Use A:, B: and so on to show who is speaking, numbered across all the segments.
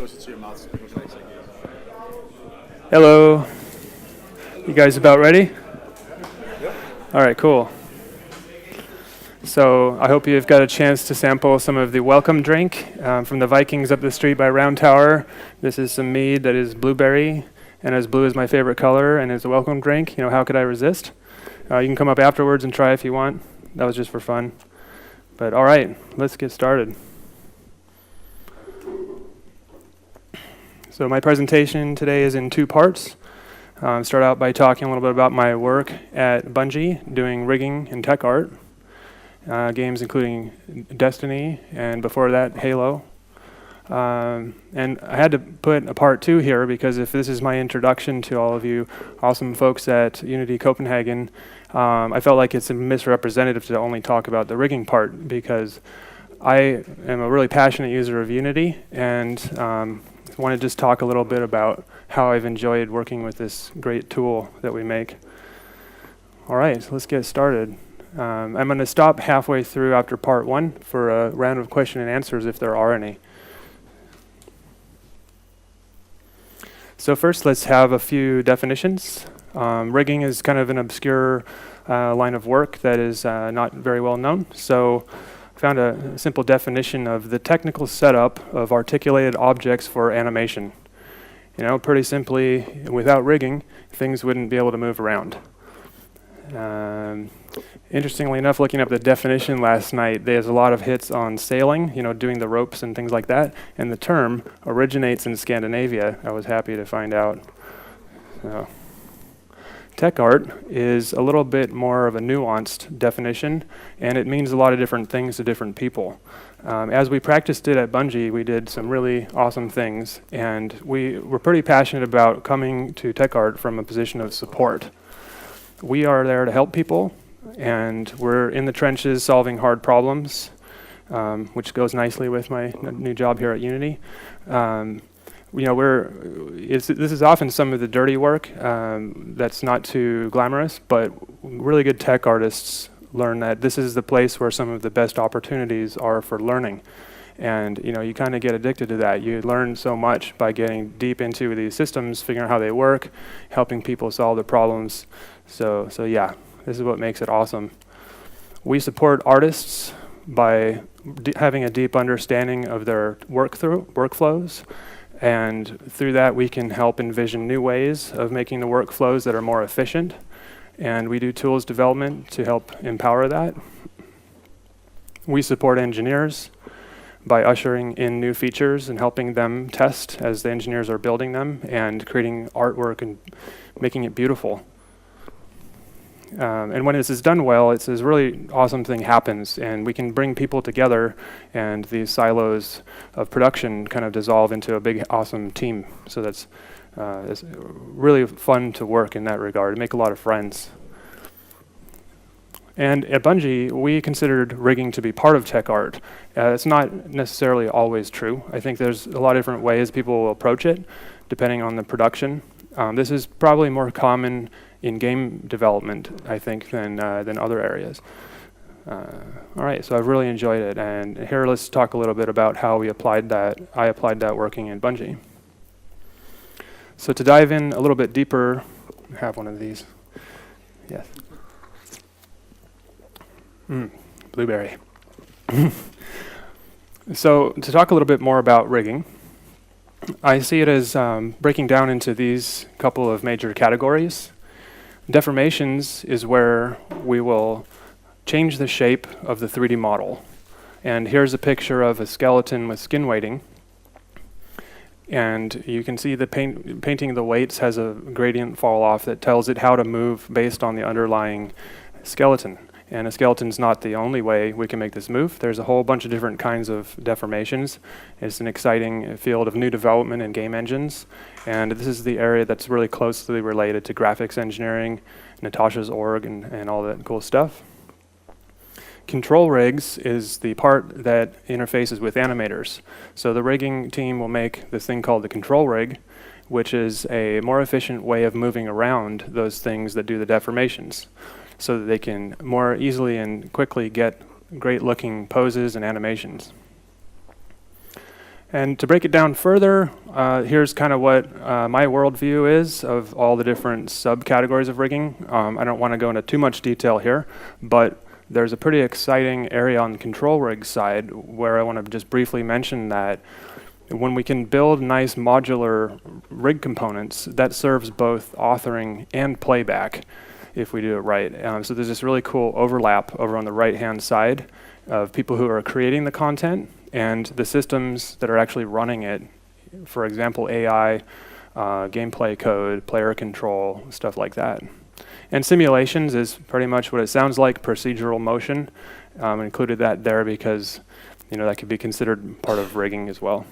A: Closer to your mouth.
B: Hello. You guys about ready?
A: Yep.
B: All right, cool. So I hope you've got a chance to sample some of the welcome drink from the Vikings up the street by Round Tower. This is some mead that is blueberry, and as blue is my favorite color, and it's a welcome drink. You know, how could I resist? You can come up afterwards and try if you want. That was just for fun. But all right, let's get started. So my presentation today is in two parts. Start out by talking a little bit about my work at Bungie, doing rigging and tech art, games including Destiny, and before that, Halo. And I had to put a part two here because if this is my introduction to all of you awesome folks at Unity Copenhagen, I felt like it's a misrepresentative to only talk about the rigging part because I am a really passionate user of Unity and want to just talk a little bit about how I've enjoyed working with this great tool that we make. All right, so let's get started. I'm going to stop halfway through after part one for a round of question and answers if there are any. So first, let's have a few definitions. Rigging is kind of an obscure line of work that is not very well known. So I found a simple definition of the technical setup of articulated objects for animation. You know, pretty simply, without rigging, things wouldn't be able to move around. Interestingly enough, looking up the definition last night, there's a lot of hits on sailing, you know, doing the ropes and things like that, and the term originates in Scandinavia. I was happy to find out. So, tech art is a little bit more of a nuanced definition, and it means a lot of different things to different people. As we practiced it at Bungie, we did some really awesome things, and we were pretty passionate about coming to tech art from a position of support. We are there to help people, and we're in the trenches solving hard problems, which goes nicely with my new job here at Unity. You know, this is often some of the dirty work that's not too glamorous, but really good tech artists learn that this is the place where some of the best opportunities are for learning. And you know, you kind of get addicted to that. You learn so much by getting deep into these systems, figuring out how they work, helping people solve the problems. So yeah, this is what makes it awesome. We support artists by having a deep understanding of their workflows. And through that, we can help envision new ways of making the workflows that are more efficient. And we do tools development to help empower that. We support engineers by ushering in new features and helping them test as the engineers are building them and creating artwork and making it beautiful. And when this is done well, it's this really awesome thing happens, and we can bring people together, and these silos of production kind of dissolve into a big, awesome team. So that's it's really fun to work in that regard, make a lot of friends. And at Bungie, we considered rigging to be part of tech art. It's not necessarily always true. I think there's a lot of different ways people will approach it, depending on the production. This is probably more common in game development, I think, than other areas. All right, so I've really enjoyed it, and here let's talk a little bit about how we applied that. I applied that working in Bungie. So to dive in a little bit deeper, I have one of these. Yes. Blueberry. So to talk a little bit more about rigging, I see it as breaking down into these couple of major categories. Deformations is where we will change the shape of the 3D model. And here's a picture of a skeleton with skin weighting. And you can see the painting the weights has a gradient fall off that tells it how to move based on the underlying skeleton. And a skeleton's not the only way we can make this move. There's a whole bunch of different kinds of deformations. It's an exciting field of new development in game engines. And this is the area that's really closely related to graphics engineering, Natasha's org, and all that cool stuff. Control rigs is the part that interfaces with animators. So the rigging team will make this thing called the control rig, which is a more efficient way of moving around those things that do the deformations, so that they can more easily and quickly get great looking poses and animations. And to break it down further, here's kind of what my worldview is of all the different subcategories of rigging. I don't want to go into too much detail here, but there's a pretty exciting area on the control rig side where I want to just briefly mention that when we can build nice modular rig components, that serves both authoring and playback if we do it right. So there's this really cool overlap over on the right-hand side of people who are creating the content and the systems that are actually running it. For example, AI, gameplay code, player control, stuff like that. And simulations is pretty much what it sounds like, procedural motion. Included that there because that could be considered part of rigging as well.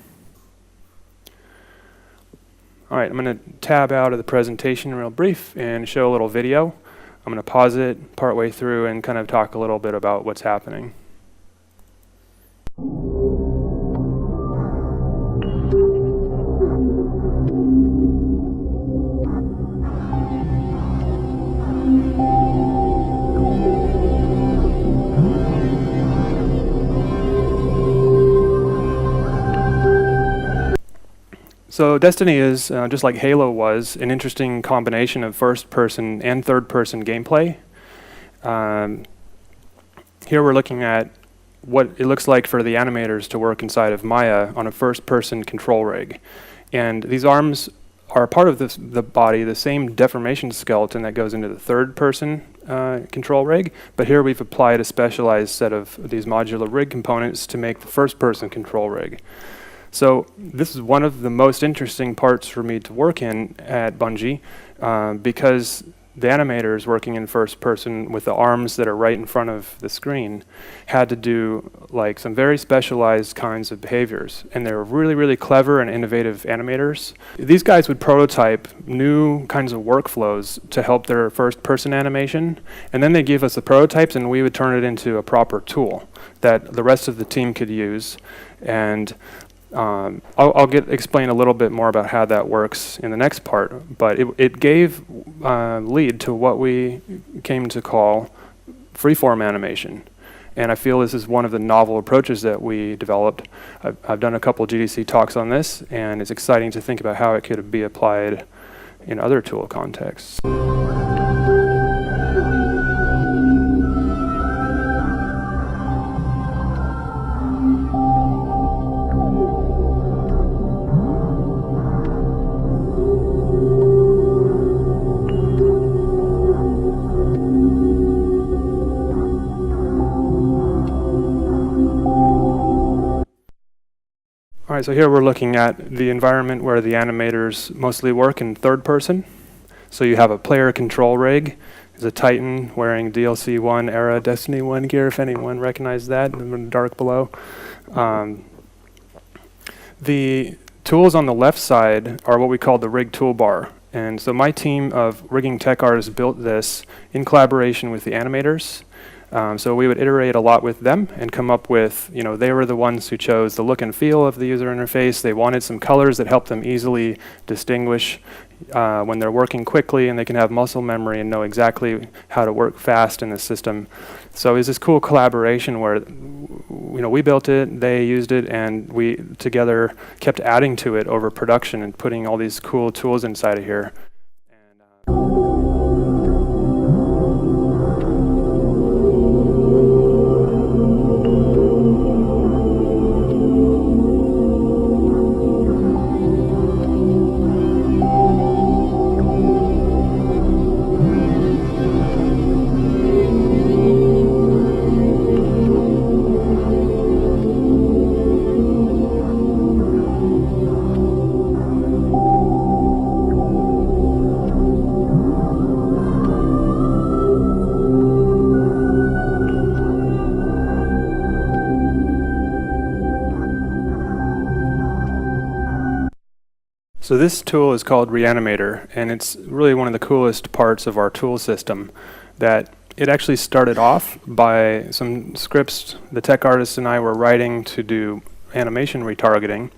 B: All right, I'm going to tab out of the presentation real brief and show a little video. I'm going to pause it partway through and kind of talk a little bit about what's happening. So Destiny is, just like Halo was, an interesting combination of first-person and third-person gameplay. Here we're looking at what it looks like for the animators to work inside of Maya on a first-person control rig. And these arms are part of the body, the same deformation skeleton that goes into the third-person control rig, but here we've applied a specialized set of these modular rig components to make the first-person control rig. So this is one of the most interesting parts for me to work in at Bungie because the animators working in first person with the arms that are right in front of the screen had to do like some very specialized kinds of behaviors, and they were really, really clever and innovative animators. These guys would prototype new kinds of workflows to help their first person animation, and then they give us the prototypes and we would turn it into a proper tool that the rest of the team could use. And I'll explain a little bit more about how that works in the next part, but it gave lead to what we came to call freeform animation. And I feel this is one of the novel approaches that we developed. I've done a couple GDC talks on this, and it's exciting to think about how it could be applied in other tool contexts. All right, so here we're looking at the environment where the animators mostly work in third person. So you have a player control rig. There's a Titan wearing DLC 1 era Destiny 1 gear, if anyone recognized that, in the dark below. The tools on the left side are what we call the rig toolbar. And so my team of rigging tech artists built this in collaboration with the animators. So we would iterate a lot with them and come up with, they were the ones who chose the look and feel of the user interface. They wanted some colors that help them easily distinguish when they're working quickly, and they can have muscle memory and know exactly how to work fast in the system. So it's this cool collaboration where, we built it, they used it, and we together kept adding to it over production and putting all these cool tools inside of here. So this tool is called Reanimator, and it's really one of the coolest parts of our tool system. That it actually started off by some scripts the tech artists and I were writing to do animation retargeting,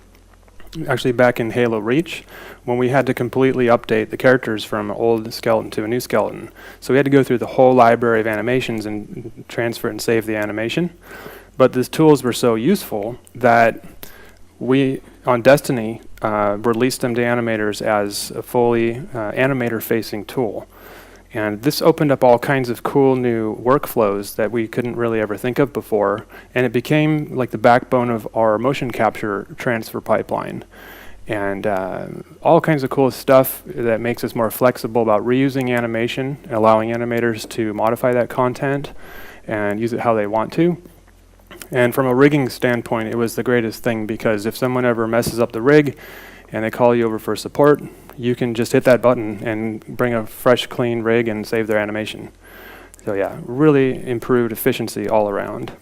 B: actually back in Halo Reach, when we had to completely update the characters from an old skeleton to a new skeleton. So we had to go through the whole library of animations and transfer and save the animation. But these tools were so useful that we, on Destiny, released them to animators as a fully animator-facing tool. And this opened up all kinds of cool new workflows that we couldn't really ever think of before. And it became like the backbone of our motion capture transfer pipeline. And all kinds of cool stuff that makes us more flexible about reusing animation, allowing animators to modify that content and use it how they want to. And from a rigging standpoint, it was the greatest thing, because if someone ever messes up the rig and they call you over for support, you can just hit that button and bring a fresh, clean rig and save their animation. So yeah, really improved efficiency all around.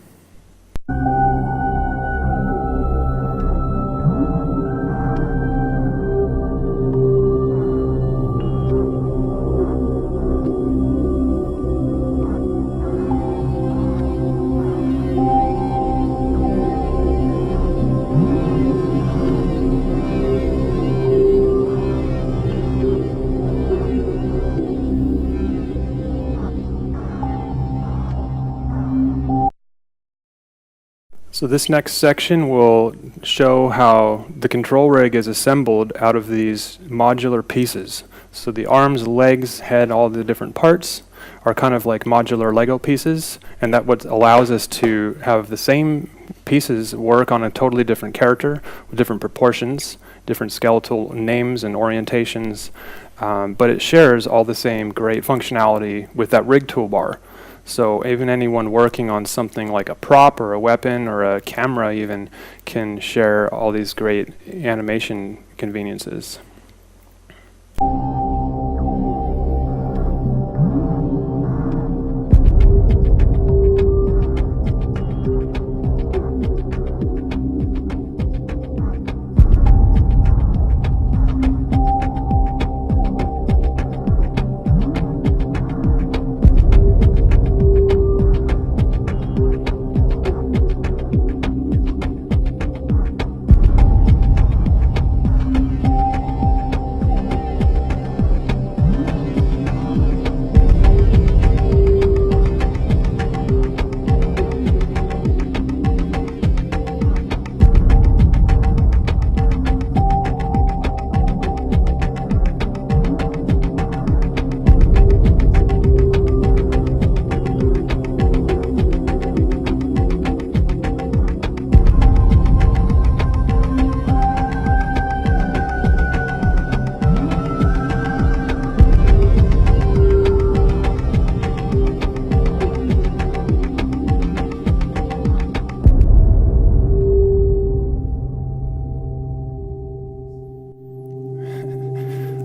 B: So this next section will show how the control rig is assembled out of these modular pieces. So the arms, legs, head, all the different parts are kind of like modular Lego pieces, and that what allows us to have the same pieces work on a totally different character with different proportions, different skeletal names and orientations, but it shares all the same great functionality with that rig toolbar. So even anyone working on something like a prop or a weapon or a camera even can share all these great animation conveniences.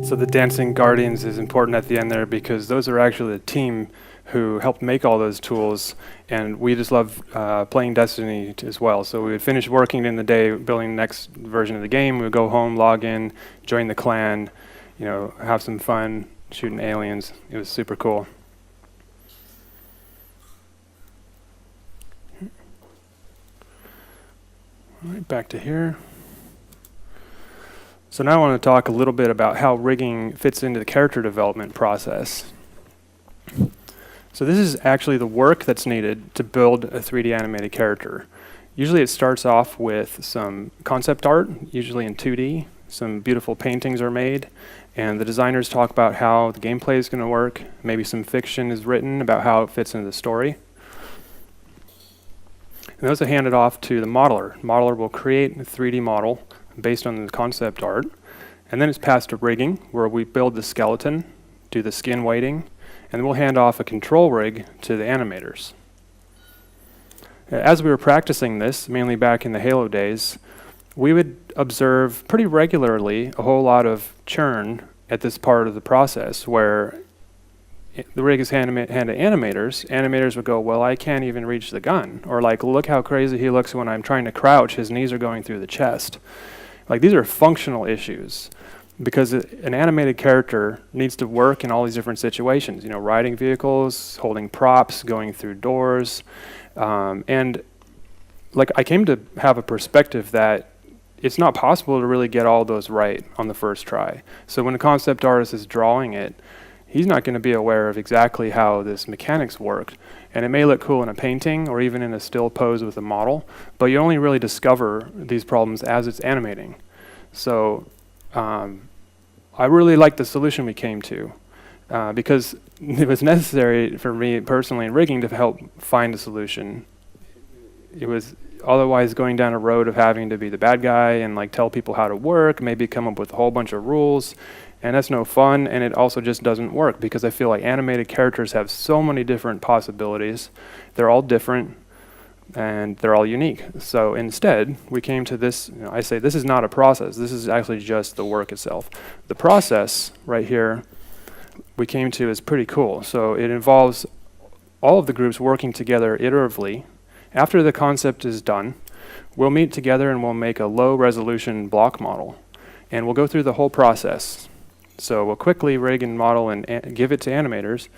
B: So the Dancing Guardians is important at the end there, because those are actually the team who helped make all those tools, and we just love playing Destiny as well. So we would finish working in the day, building the next version of the game. We would go home, log in, join the clan, you know, have some fun shooting aliens. It was super cool. All right, back to here. So now I want to talk a little bit about how rigging fits into the character development process. So this is actually the work that's needed to build a 3D animated character. Usually it starts off with some concept art, usually in 2D. Some beautiful paintings are made, and the designers talk about how the gameplay is going to work. Maybe some fiction is written about how it fits into the story. And those are handed off to the modeler. Modeler will create a 3D model based on the concept art, and then it's passed to rigging, where we build the skeleton, do the skin weighting, and then we'll hand off a control rig to the animators. As we were practicing this, mainly back in the Halo days, we would observe pretty regularly a whole lot of churn at this part of the process, where the rig is handed to animators. Animators would go, well, I can't even reach the gun. Or like, look how crazy he looks when I'm trying to crouch, his knees are going through the chest. Like, these are functional issues, because an animated character needs to work in all these different situations, you know, riding vehicles, holding props, going through doors. And like, I came to have a perspective that it's not possible to really get all those right on the first try. So when a concept artist is drawing it, he's not going to be aware of exactly how this mechanics worked. And it may look cool in a painting or even in a still pose with a model, but you only really discover these problems as it's animating. So I really like the solution we came to because it was necessary for me personally in rigging to help find a solution. It was otherwise going down a road of having to be the bad guy and like tell people how to work, maybe come up with a whole bunch of rules, and that's no fun, and it also just doesn't work because I feel like animated characters have so many different possibilities. They're all different and they're all unique. So instead, we came to this, I say this is not a process, this is actually just the work itself. The process right here we came to is pretty cool. So it involves all of the groups working together iteratively. After the concept is done, we'll meet together and we'll make a low resolution block model. And we'll go through the whole process. So we'll quickly rig and model and give it to animators.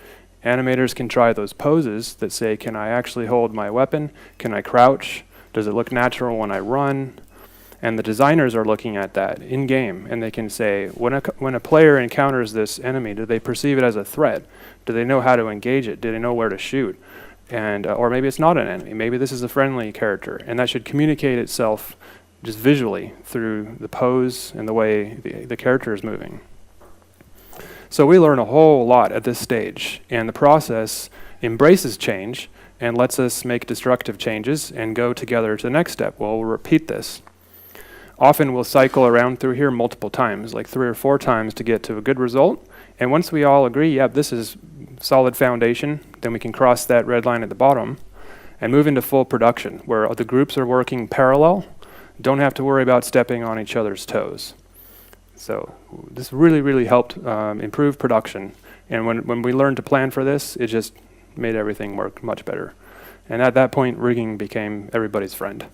B: Animators can try those poses that say, can I actually hold my weapon? Can I crouch? Does it look natural when I run? And the designers are looking at that in-game, and they can say, when a player encounters this enemy, do they perceive it as a threat? Do they know how to engage it? Do they know where to shoot? And or maybe it's not an enemy. Maybe this is a friendly character, and that should communicate itself just visually through the pose and the way the character is moving. So we learn a whole lot at this stage, and the process embraces change and lets us make destructive changes and go together to the next step. Well, we'll repeat this. Often we'll cycle around through here multiple times, like 3 or 4 times to get to a good result. And once we all agree, yeah, this is solid foundation, then we can cross that red line at the bottom and move into full production, where the groups are working parallel, don't have to worry about stepping on each other's toes. So this really, really helped improve production. And when we learned to plan for this, it just made everything work much better. And at that point, rigging became everybody's friend.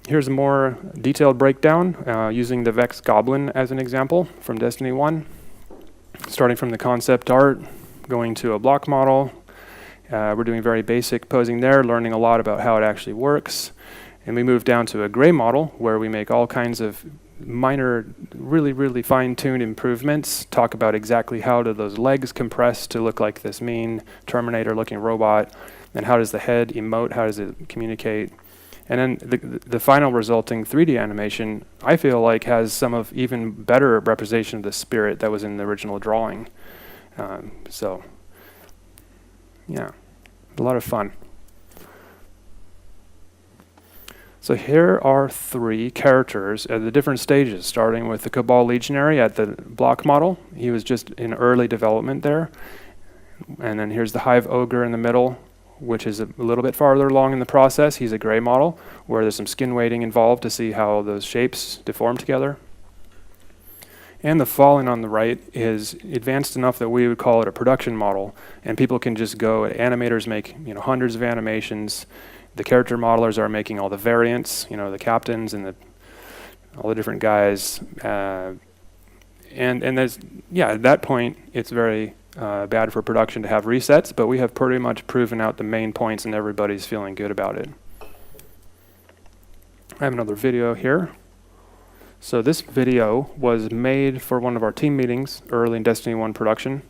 B: Here's a more detailed breakdown using the Vex Goblin as an example from Destiny 1. Starting from the concept art, going to a block model. We're doing very basic posing there, learning a lot about how it actually works. And we move down to a gray model where we make all kinds of minor, really, really fine-tuned improvements, talk about exactly how do those legs compress to look like this mean Terminator-looking robot, and how does the head emote, how does it communicate. And then the final resulting 3D animation, I feel like, has some of even better representation of the spirit that was in the original drawing. So, yeah, a lot of fun. So here are 3 characters at the different stages, starting with the Cabal Legionary at the block model. He was just in early development there. And then here's the Hive Ogre in the middle, which is a little bit farther along in the process. He's a gray model, where there's some skin weighting involved to see how those shapes deform together. And the Fallen on the right is advanced enough that we would call it a production model, and people can just go, animators make hundreds of animations. The character modelers are making all the variants, the captains and all the different guys. And there's, at that point, it's very bad for production to have resets, but we have pretty much proven out the main points and everybody's feeling good about it. I have another video here. So this video was made for one of our team meetings early in Destiny 1 production.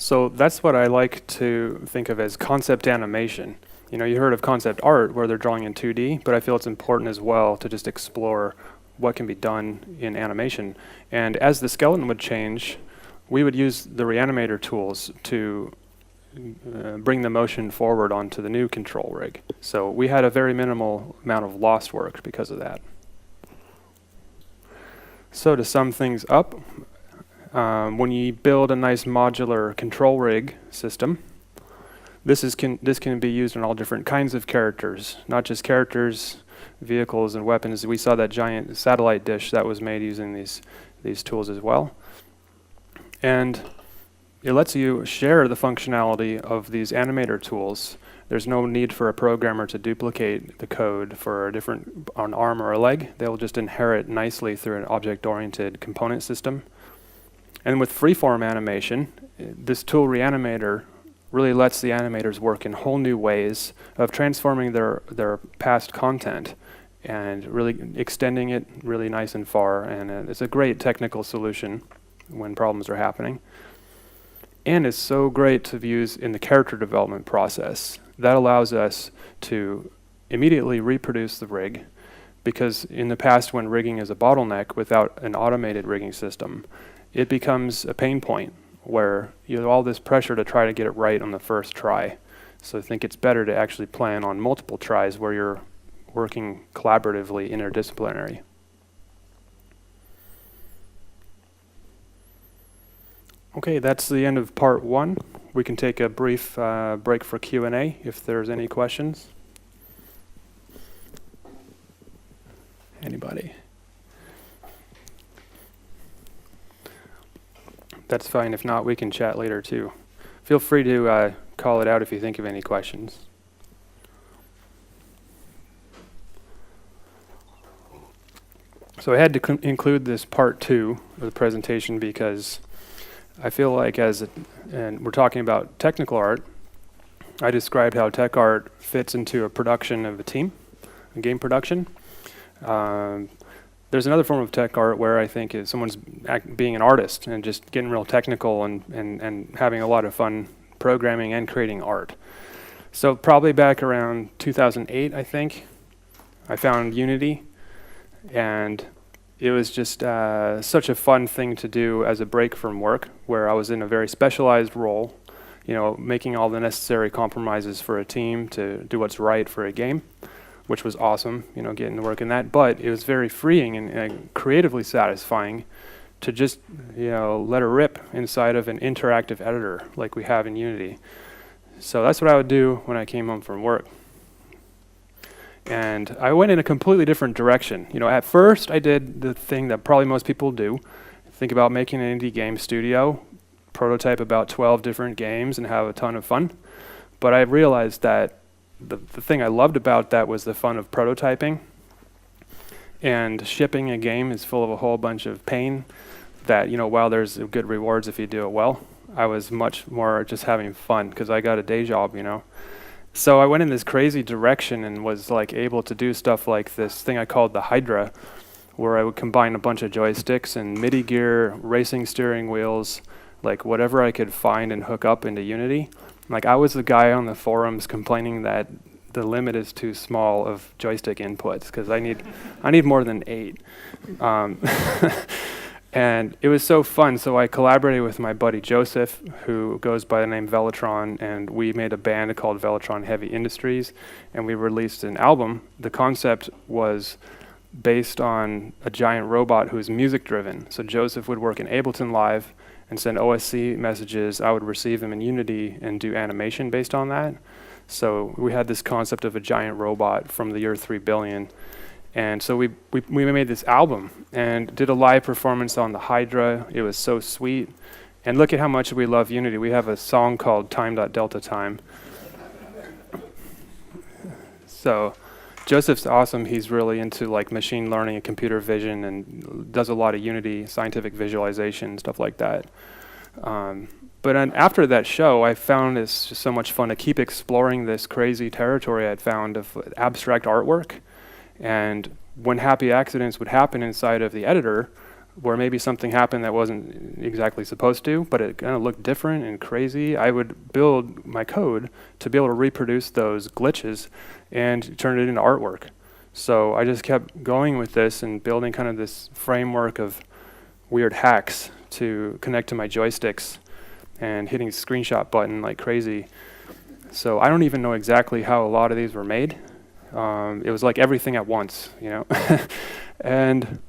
B: So that's what I like to think of as concept animation. You know, you heard of concept art where they're drawing in 2D, but I feel it's important as well to just explore what can be done in animation. And as the skeleton would change, we would use the reanimator tools to bring the motion forward onto the new control rig. So we had a very minimal amount of lost work because of that. So to sum things up, when you build a nice modular control rig system, this can be used on all different kinds of characters, not just characters, vehicles, and weapons. We saw that giant satellite dish that was made using these tools as well. And it lets you share the functionality of these animator tools. There's no need for a programmer to duplicate the code for an arm or a leg. They'll just inherit nicely through an object-oriented component system. And with freeform animation, this tool Reanimator really lets the animators work in whole new ways of transforming their past content and really extending it really nice and far. And it's a great technical solution when problems are happening. And it's so great to use in the character development process. That allows us to immediately reproduce the rig, because in the past when rigging is a bottleneck without an automated rigging system, it becomes a pain point where you have all this pressure to try to get it right on the first try. So I think it's better to actually plan on multiple tries where you're working collaboratively interdisciplinary. Okay, that's the end of part 1. We can take a brief break for Q&A if there's any questions. Anybody? That's fine. If not, we can chat later too. Feel free to call it out if you think of any questions. So I had to include this part 2 of the presentation because I feel like and we're talking about technical art, I described how tech art fits into a production of a team, a game production. There's another form of tech art where I think someone's being an artist and just getting real technical and having a lot of fun programming and creating art. So probably back around 2008, I think, I found Unity, and it was just such a fun thing to do as a break from work, where I was in a very specialized role, you know, making all the necessary compromises for a team to do what's right for a game, which was awesome, you know, getting to work in that. But it was very freeing and creatively satisfying to just, you know, let her rip inside of an interactive editor like we have in Unity. So that's what I would do when I came home from work. And I went in a completely different direction. You know, at first I did the thing that probably most people do. Think about making an indie game studio, prototype about 12 different games and have a ton of fun. But I realized that the thing I loved about that was the fun of prototyping. And shipping a game is full of a whole bunch of pain that, you know, while there's good rewards if you do it well, I was much more just having fun because I got a day job, you know. So I went in this crazy direction and was like able to do stuff like this thing I called the Hydra, where I would combine a bunch of joysticks and MIDI gear, racing steering wheels, like whatever I could find and hook up into Unity. Like I was the guy on the forums complaining that the limit is too small of joystick inputs because I need more than 8. And it was so fun. So I collaborated with my buddy Joseph, who goes by the name Velatron, and we made a band called Velatron Heavy Industries, and we released an album. The concept was based on a giant robot who is music driven. So Joseph would work in Ableton Live and send OSC messages. I would receive them in Unity and do animation based on that. So we had this concept of a giant robot from the year 3 billion. And so we made this album and did a live performance on the Hydra. It was so sweet. And look at how much we love Unity. We have a song called Time.Delta Time. So Joseph's awesome. He's really into like machine learning and computer vision and does a lot of Unity scientific visualization, stuff like that. But after that show, I found it's just so much fun to keep exploring this crazy territory I'd found of abstract artwork. And when happy accidents would happen inside of the editor, where maybe something happened that wasn't exactly supposed to, but it kind of looked different and crazy, I would build my code to be able to reproduce those glitches and turn it into artwork. So I just kept going with this and building kind of this framework of weird hacks to connect to my joysticks and hitting the screenshot button like crazy. So I don't even know exactly how a lot of these were made. It was like everything at once, you know? And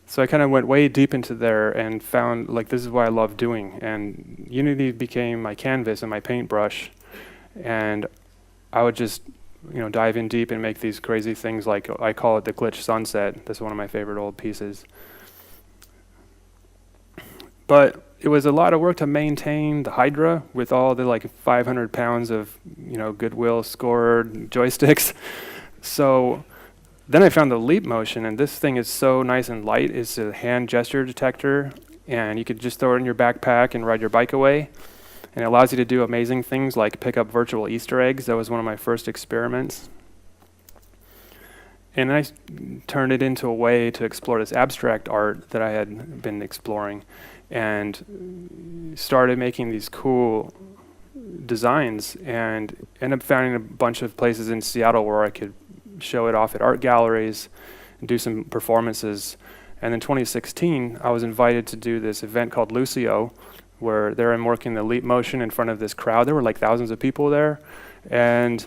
B: so I kind of went way deep into there and found like this is what I love doing. And Unity became my canvas and my paintbrush. And I would just, you know, dive in deep and make these crazy things like I call it the glitch sunset. That's one of my favorite old pieces. But it was a lot of work to maintain the Hydra with all the like 500 pounds of, you know, Goodwill scored joysticks. So then I found the leap motion, and this thing is so nice and light. It's a hand gesture detector, and you could just throw it in your backpack and ride your bike away. And it allows you to do amazing things like pick up virtual Easter eggs. That was one of my first experiments. And I turned it into a way to explore this abstract art that I had been exploring, and started making these cool designs, and ended up finding a bunch of places in Seattle where I could show it off at art galleries and do some performances. And in 2016, I was invited to do this event called Lucio, where there I'm working the leap motion in front of this crowd. There were like thousands of people there. And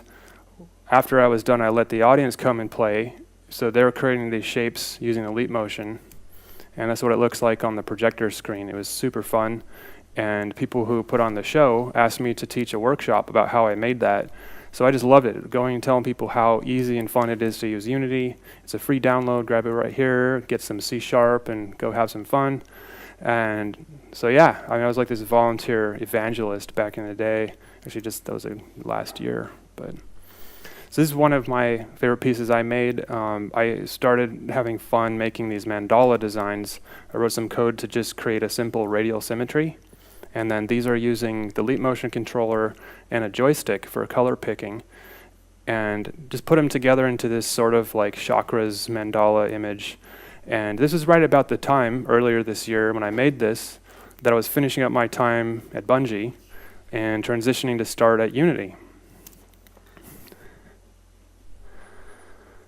B: after I was done, I let the audience come and play. So they were creating these shapes using the leap motion. And that's what it looks like on the projector screen. It was super fun. And people who put on the show asked me to teach a workshop about how I made that. So I just loved it, going and telling people how easy and fun it is to use Unity. It's a free download, grab it right here, get some C# and go have some fun. And so yeah, I mean, I was like this volunteer evangelist back in the day. Actually, just that was last year. But so this is one of my favorite pieces I made. I started having fun making these mandala designs. I wrote some code to just create a simple radial symmetry. And then these are using the leap motion controller and a joystick for color picking. And just put them together into this sort of like chakras mandala image. And this is right about the time earlier this year when I made this, that I was finishing up my time at Bungie and transitioning to start at Unity.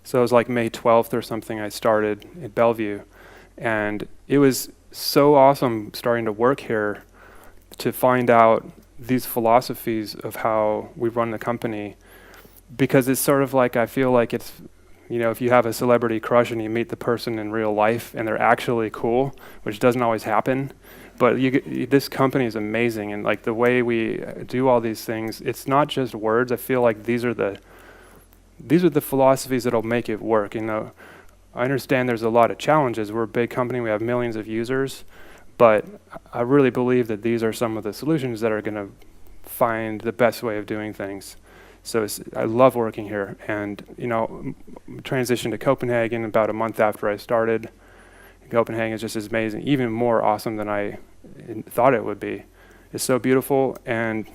B: So it was like May 12th or something I started at Bellevue. And it was so awesome starting to work here to find out these philosophies of how we run the company, because it's sort of like, I feel like it's, you know, if you have a celebrity crush and you meet the person in real life and they're actually cool, which doesn't always happen, but this company is amazing. And like the way we do all these things, it's not just words. I feel like these are the philosophies that'll make it work. You know, I understand there's a lot of challenges. We're a big company, we have millions of users, but I really believe that these are some of the solutions that are going to find the best way of doing things. So I love working here. And, you know, transitioned to Copenhagen about a month after I started. Copenhagen is just as amazing, even more awesome than I thought it would be. It's so beautiful. And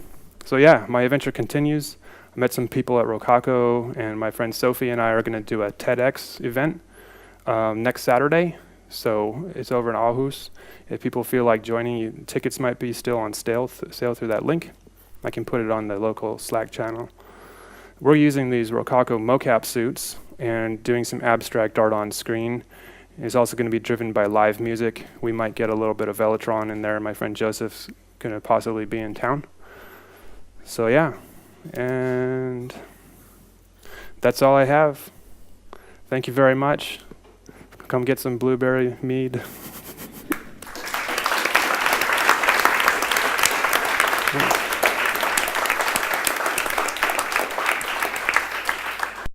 B: so, yeah, my adventure continues. I met some people at Rococo, and my friend Sophie and I are going to do a TEDx event next Saturday. So it's over in Aarhus. If people feel like joining, tickets might be still on sale through that link. I can put it on the local Slack channel. We're using these Rococo mocap suits and doing some abstract art on screen. It's also going to be driven by live music. We might get a little bit of Velotron in there. My friend Joseph's going to possibly be in town. So yeah, and that's all I have. Thank you very much. Come get some blueberry mead.